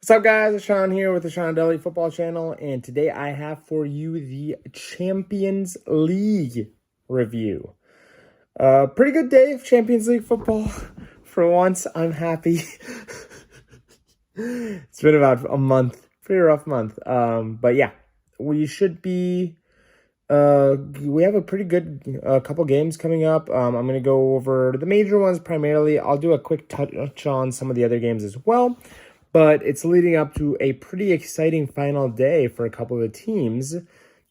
What's up, guys? It's Sean here with the Sean Daily Football Channel, and today I have for you the Champions League review. Pretty good day of Champions League football. For once, I'm happy. It's been about a month, pretty rough month. But yeah, we should be. We have a pretty good couple games coming up. I'm going to go over the major ones primarily. I'll do a quick touch on some of the other games as well. But it's leading up to a pretty exciting final day for a couple of the teams,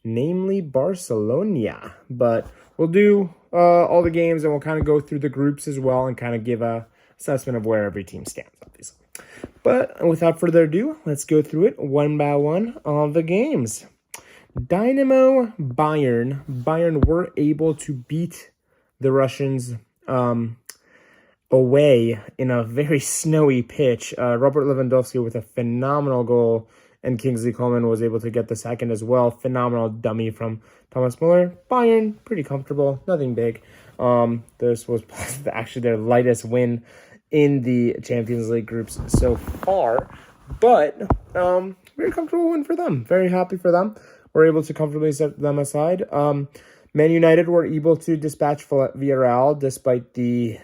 namely Barcelona. But we'll do all the games, and we'll kind of go through the groups as well and kind of give a assessment of where every team stands, obviously. But without further ado, let's go through it one by one on the games. Dynamo Bayern. Bayern were able to beat the Russians away in a very snowy pitch. Robert Lewandowski with a phenomenal goal, and Kingsley Coman was able to get the second as well. Phenomenal dummy from Thomas Muller. Bayern, pretty comfortable, nothing big. This was actually their lightest win in the Champions League groups so far, but very comfortable win for them. Very happy for them. We're able to comfortably set them aside. Man United were able to dispatch Villarreal despite the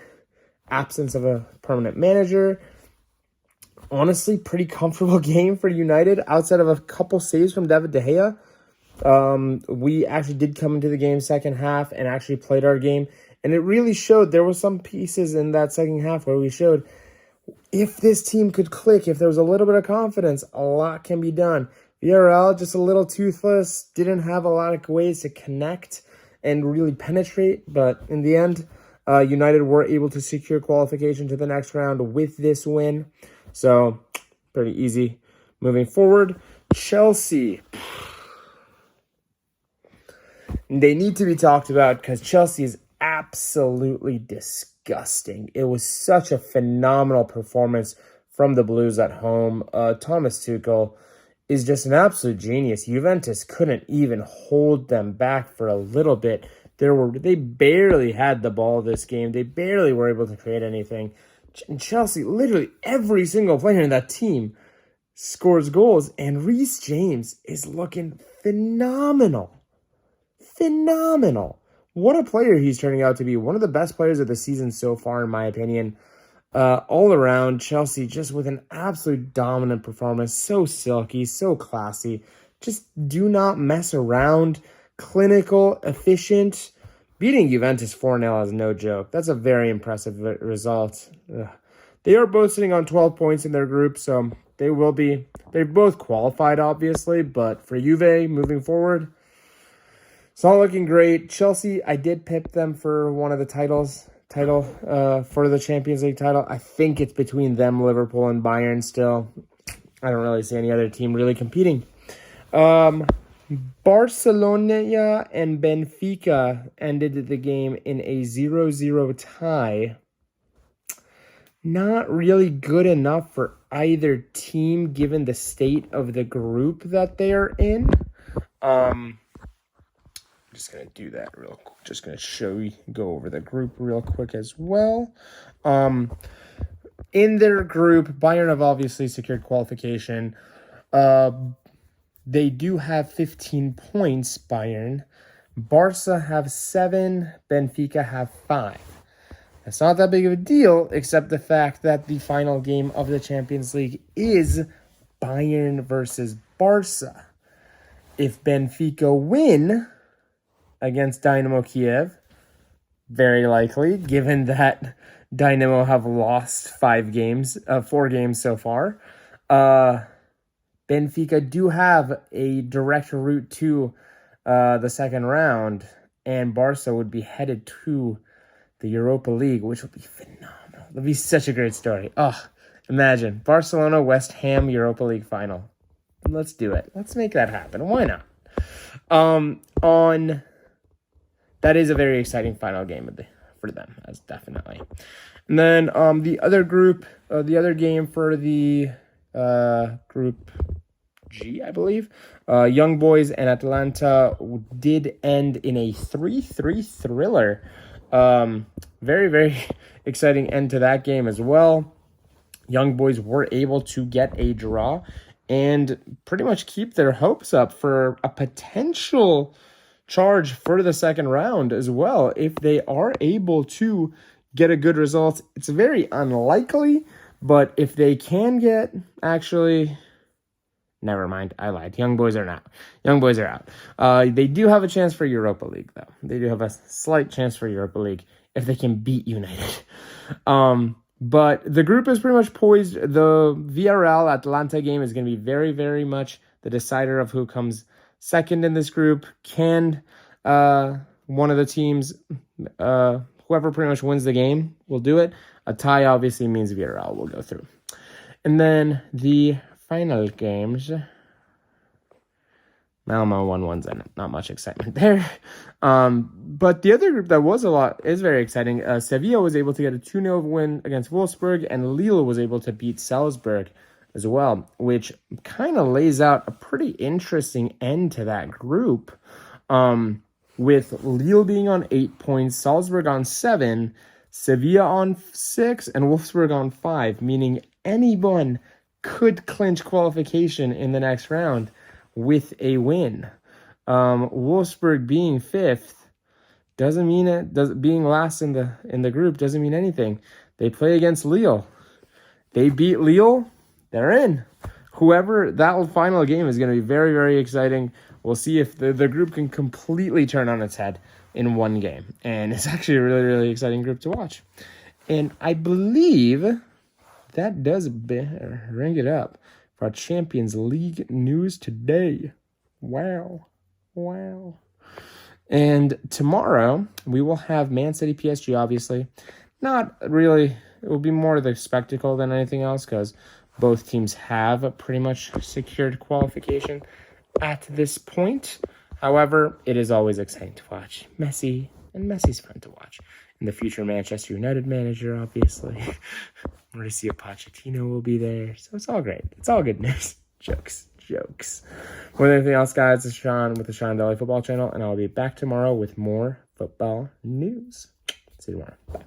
absence of a permanent manager. Honestly, pretty comfortable game for United outside of a couple saves from David De Gea. We actually did come into the game second half and actually played our game, and it really showed. There were some pieces in that second half where we showed if this team could click, if there was a little bit of confidence, a lot can be done. Villarreal just a little toothless, didn't have a lot of ways to connect and really penetrate, but in the end, United were able to secure qualification to the next round with this win. So, pretty easy. Moving forward, Chelsea. They need to be talked about because Chelsea is absolutely disgusting. It was such a phenomenal performance from the Blues at home. Thomas Tuchel is just an absolute genius. Juventus couldn't even hold them back for a little bit. They barely had the ball this game. They barely were able to create anything. And Chelsea, literally every single player in that team scores goals. And Reece James is looking phenomenal. Phenomenal. What a player he's turning out to be. One of the best players of the season so far, in my opinion. All around, Chelsea just with an absolute dominant performance. So silky, so classy. Just do not mess around. Clinical, efficient. Beating Juventus 4-0 is no joke. That's a very impressive result. They are both sitting on 12 points in their group, so they've both qualified, obviously, but for Juve moving forward, it's not looking great. Chelsea, I did pip them for one of the title for the Champions League title. I think it's between them, Liverpool, and Bayern still. I don't really see any other team really competing. Barcelona and Benfica ended the game in a 0-0 tie. Not really good enough for either team given the state of the group that they are in. I'm just going to do that real quick. Just going to go over the group real quick as well. In their group, Bayern have obviously secured qualification. They do have 15 points, Bayern. Barca have 7. Benfica have 5. That's not that big of a deal, except the fact that the final game of the Champions League is Bayern versus Barca. If Benfica win against Dynamo Kiev, very likely, given that Dynamo have lost 4 games so far, Benfica do have a direct route to the second round, and Barca would be headed to the Europa League, which would be phenomenal. It would be such a great story. Oh, imagine Barcelona, West Ham, Europa League final. Let's do it. Let's make that happen. Why not? That is a very exciting final game for them, as definitely. And then the other group, the other game for the Group G, I believe, Young Boys and Atlanta did end in a 3-3 thriller. Very, very exciting end to that game as well. Young Boys were able to get a draw and pretty much keep their hopes up for a potential charge for the second round as well. If they are able to get a good result, it's very unlikely, but if they can get, actually, never mind, I lied. Young Boys are not. Young Boys are out. They do have a chance for Europa League, though. They do have a slight chance for Europa League if they can beat United. But the group is pretty much poised. The Villarreal Atlanta game is going to be very, very much the decider of who comes second in this group. Can one of the teams, whoever pretty much wins the game, will do it. A tie obviously means Villarreal will go through. And then the final games. Malmo 1-1's in it. Not much excitement there. But the other group that is very exciting. Sevilla was able to get a 2-0 win against Wolfsburg, and Lille was able to beat Salzburg as well, which kind of lays out a pretty interesting end to that group. With Lille being on 8 points, Salzburg on 7, Sevilla on 6, and Wolfsburg on 5, meaning anyone could clinch qualification in the next round with a win. Wolfsburg being 5th doesn't mean it. Being last in the group doesn't mean anything. They play against Lille. They beat Lille. They're in. Whoever that final game is going to be very, very exciting. We'll see if the group can completely turn on its head in one game, and it's actually a really, really exciting group to watch. And I believe that does ring it up for our Champions League news today. Wow. And tomorrow, we will have Man City PSG, obviously. Not really. It will be more the spectacle than anything else, because both teams have pretty much secured qualification at this point. However, it is always exciting to watch Messi, and Messi's fun to watch. And the future Manchester United manager, obviously. Mauricio Pochettino will be there. So it's all great. It's all good news. Jokes. More than anything else, guys, it's Sean with the Sean Daly Football Channel, and I'll be back tomorrow with more football news. See you tomorrow. Bye.